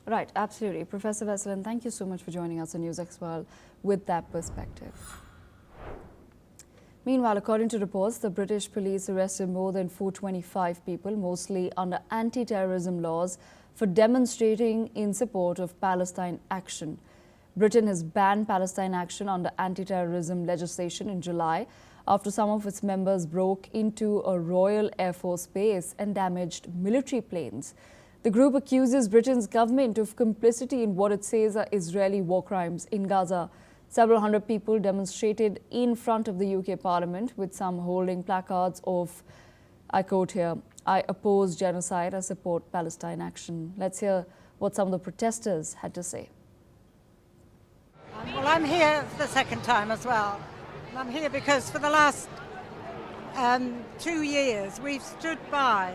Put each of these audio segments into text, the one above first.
Right, absolutely. Professor Vesalan, thank you so much for joining us on NewsX World with that perspective. Meanwhile, according to reports, the British police arrested more than 425 people, mostly under anti-terrorism laws, for demonstrating in support of Palestine Action. Britain has banned Palestine Action under anti-terrorism legislation in July after some of its members broke into a Royal Air Force base and damaged military planes. The group accuses Britain's government of complicity in what it says are Israeli war crimes in Gaza. Several hundred people demonstrated in front of the UK Parliament, with some holding placards of, I quote here, "I oppose genocide, I support Palestine Action." Let's hear what some of the protesters had to say. Well, I'm here for the second time as well. I'm here because for the last 2 years we've stood by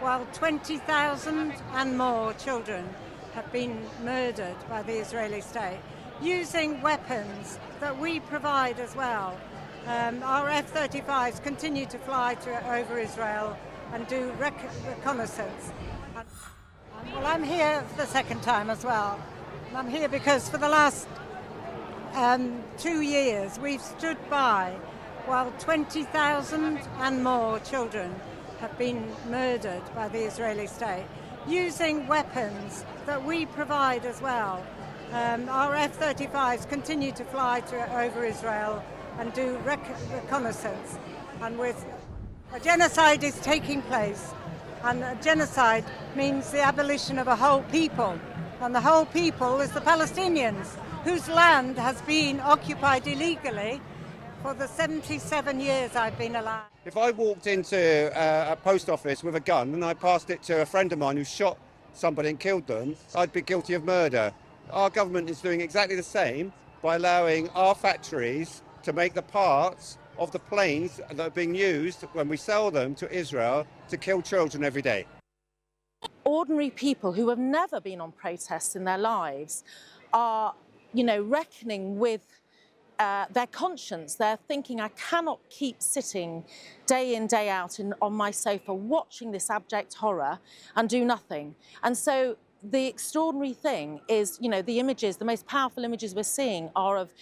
while 20,000 and more children have been murdered by the Israeli state, using weapons that we provide as well. Our F-35s continue to fly over Israel and do reconnaissance. Well, I'm here for the second time as well. I'm here because for the last 2 years we've stood by while 20,000 and more children have been murdered by the Israeli state, using weapons that we provide as well. Our F-35s continue to fly over Israel and do reconnaissance. And a genocide is taking place, and a genocide means the abolition of a whole people, and the whole people is the Palestinians, whose land has been occupied illegally for the 77 years I've been alive. If I walked into a post office with a gun and I passed it to a friend of mine who shot somebody and killed them, I'd be guilty of murder. Our government is doing exactly the same by allowing our factories to make the parts of the planes that are being used when we sell them to Israel to kill children every day. Ordinary people who have never been on protests in their lives are, reckoning with their conscience. They're thinking, I cannot keep sitting day in, day out on my sofa watching this abject horror and do nothing. And so the extraordinary thing is, the images, the most powerful images we're seeing are of,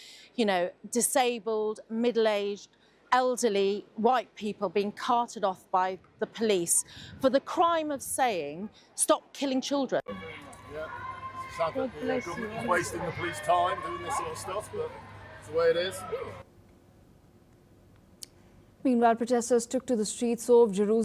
disabled, middle-aged, elderly white people being carted off by the police for the crime of saying, stop killing children. Yeah, sad that the government is wasting the police time doing this sort of stuff, but it's the way it is. Meanwhile, protesters took to the streets of Jerusalem